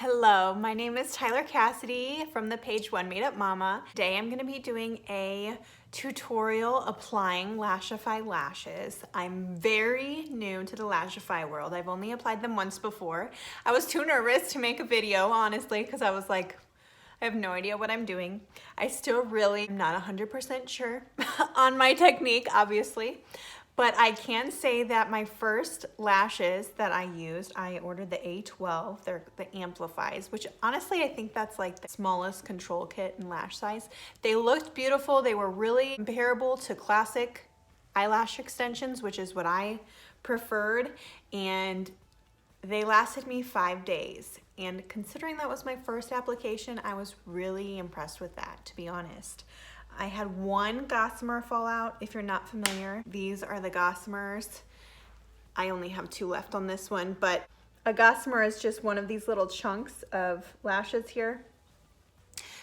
Hello, my name is Tyler Cassidy from the page One Made Up Mama. Today I'm going to be doing a tutorial applying Lashify lashes. I'm very new to the Lashify world. I've only applied them once before. I was too nervous to make a video, honestly, because I was like, I have no idea what I'm doing. I still really am not 100% sure on my technique, obviously. But I can say that my first lashes that I used, I ordered the A12, they're the Amplifies, which honestly I think that's like the smallest control kit in lash size. They looked beautiful, they were really comparable to classic eyelash extensions, which is what I preferred, and they lasted me 5 days. And considering that was my first application, I was really impressed with that, to be honest. I had one gossamer fallout, if you're not familiar. These are the gossamers. I only have 2 left on this one, but a gossamer is just one of these little chunks of lashes here.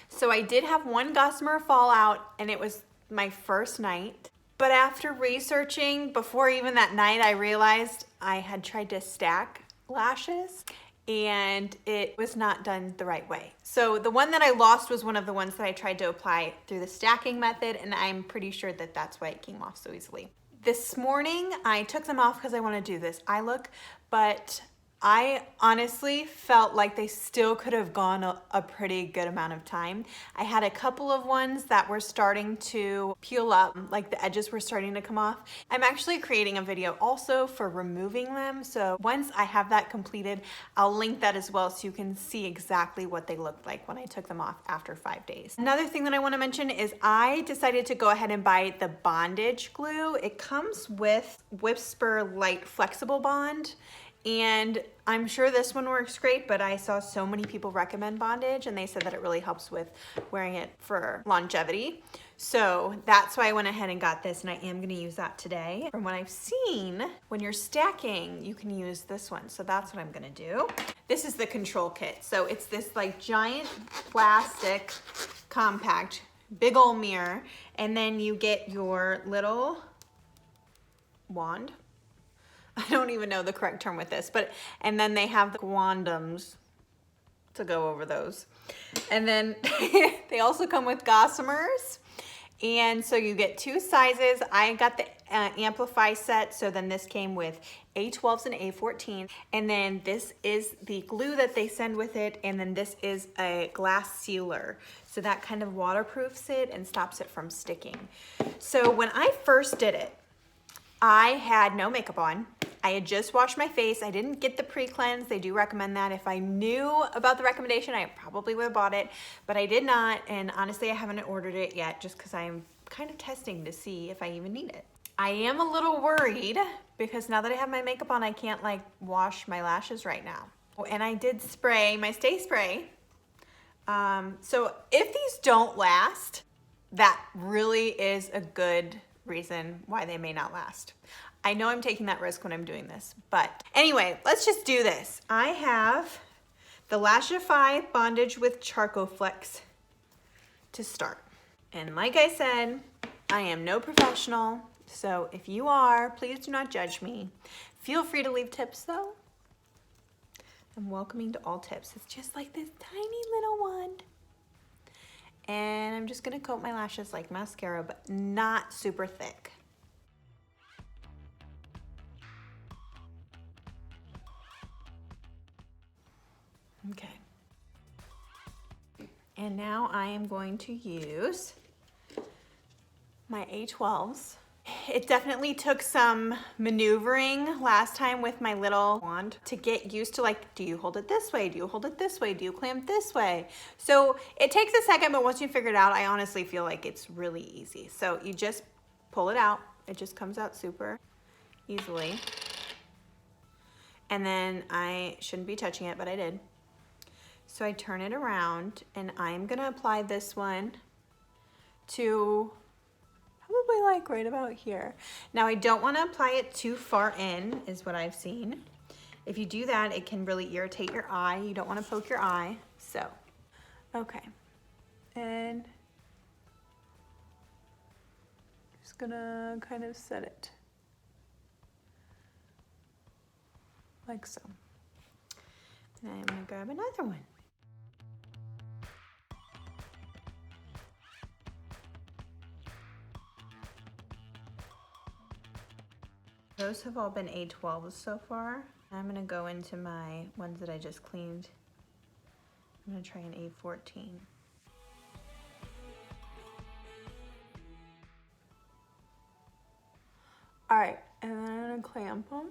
So I did have one gossamer fallout, and it was my first night. But after researching, before even that night, I realized I had tried to stack lashes and it was not done the right way. So the one that I lost was one of the ones that I tried to apply through the stacking method, and I'm pretty sure that that's why it came off so easily. This morning, I took them off because I want to do this eye look, but I honestly felt like they still could have gone a pretty good amount of time. I had a couple of ones that were starting to peel up, like the edges were starting to come off. I'm actually creating a video also for removing them, so once I have that completed, I'll link that as well so you can see exactly what they looked like when I took them off after 5 days. Another thing that I want to mention is I decided to go ahead and buy the bondage glue. It comes with Whisper Light Flexible Bond, and I'm sure this one works great, but I saw so many people recommend bondage and they said that it really helps with wearing it for longevity. So that's why I went ahead and got this, and I am gonna use that today. From what I've seen, when you're stacking, you can use this one. So that's what I'm gonna do. This is the control kit. So it's this like giant plastic compact, big old mirror, and then you get your little wand. I don't even know the correct term with this, and then they have the wandums to go over those. And then they also come with gossamers. And so you get 2 sizes. I got the Amplify set, so then this came with A12s and A14. And then this is the glue that they send with it, and then this is a glass sealer. So that kind of waterproofs it and stops it from sticking. So when I first did it, I had no makeup on. I had just washed my face. I didn't get the pre-cleanse. They do recommend that. If I knew about the recommendation, I probably would have bought it, but I did not. And honestly, I haven't ordered it yet just because I'm kind of testing to see if I even need it. I am a little worried because now that I have my makeup on, I can't like wash my lashes right now. And I did spray my Stay Spray. So if these don't last, that really is a good reason why they may not last. I know I'm taking that risk when I'm doing this, but anyway, let's just do this. I have the Lashify Bondage with Charcoal Flex to start. And like I said, I am no professional, so if you are, please do not judge me. Feel free to leave tips though. I'm welcoming to all tips. It's just like this tiny little wand. And I'm just gonna coat my lashes like mascara, but not super thick. Okay. And now I am going to use my A12s. It definitely took some maneuvering last time with my little wand to get used to, like, do you hold it this way? Do you hold it this way? Do you clamp this way? So it takes a second, but once you figure it out, I honestly feel like it's really easy. So you just pull it out. It just comes out super easily. And then I shouldn't be touching it, but I did. So I turn it around, and I'm gonna apply this one to probably like right about here. Now I don't wanna apply it too far in, is what I've seen. If you do that, it can really irritate your eye. You don't wanna poke your eye, so. Okay, and just gonna kind of set it like so. And I'm gonna grab another one. Those have all been A12s so far. I'm gonna go into my ones that I just cleaned. I'm gonna try an A14. All right, and then I'm gonna clamp them,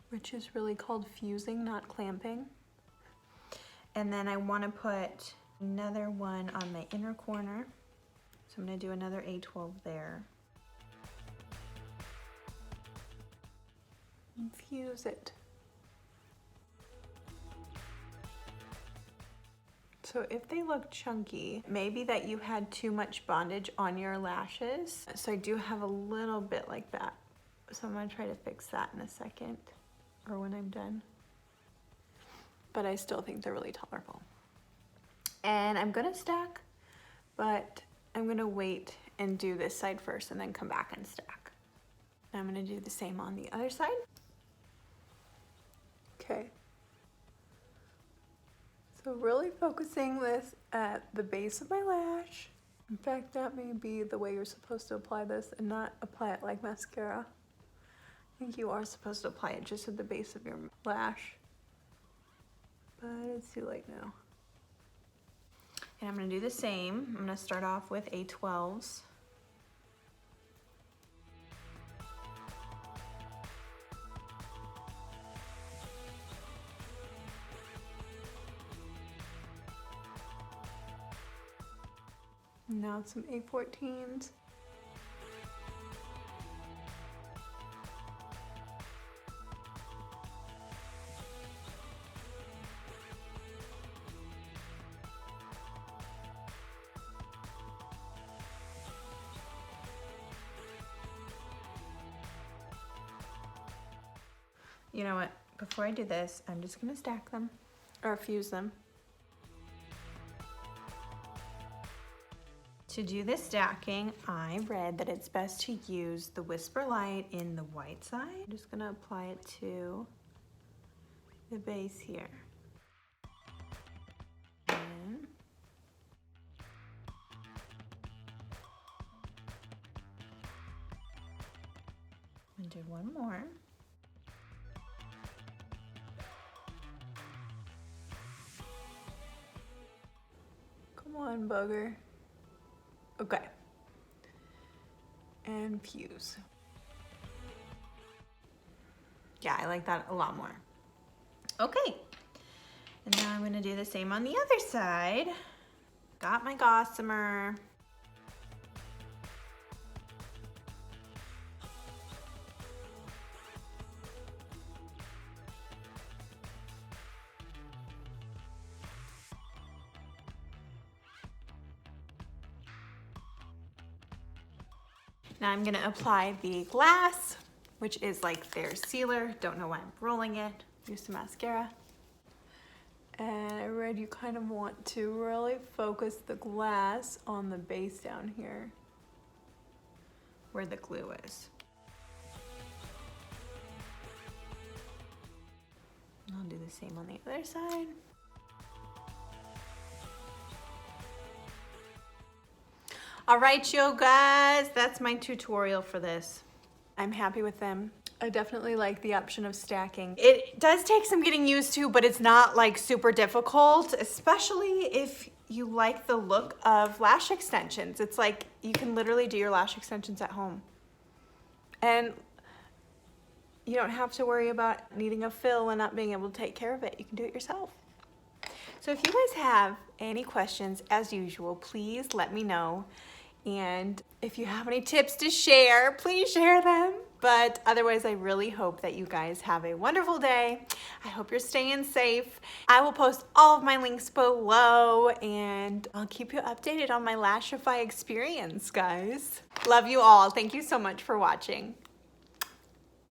which is really called fusing, not clamping. And then I wanna put another one on my inner corner. So I'm gonna do another A12 there. And fuse it. So if they look chunky, maybe that you had too much bondage on your lashes. So I do have a little bit like that. So I'm gonna try to fix that in a second, or when I'm done. But I still think they're really tolerable. And I'm gonna stack, but I'm gonna wait and do this side first and then come back and stack. And I'm gonna do the same on the other side. Okay. So really focusing this at the base of my lash. In fact, that may be the way you're supposed to apply this and not apply it like mascara. I think you are supposed to apply it just at the base of your lash. But it's too late now. And I'm gonna do the same. I'm gonna start off with A12s. Now some A14s. You know what? Before I do this, I'm just gonna stack them or fuse them. To do the stacking, I read that it's best to use the Whisper Light in the white side. I'm just gonna apply it to the base here. And do one more. Come on, bugger. Okay. And fuse. Yeah, I like that a lot more. Okay. And now I'm gonna do the same on the other side. Got my gossamer. Now I'm gonna apply the glass, which is like their sealer. Don't know why I'm rolling it. Use some mascara. And I read you kind of want to really focus the glass on the base down here, where the glue is. And I'll do the same on the other side. All right, you guys, that's my tutorial for this. I'm happy with them. I definitely like the option of stacking. It does take some getting used to, but it's not like super difficult, especially if you like the look of lash extensions. It's like you can literally do your lash extensions at home. And you don't have to worry about needing a fill and not being able to take care of it. You can do it yourself. So if you guys have any questions, as usual, please let me know. And if you have any tips to share, please share them. But otherwise, I really hope that you guys have a wonderful day. I hope you're staying safe. I will post all of my links below and I'll keep you updated on my Lashify experience, guys. Love you all. Thank you so much for watching.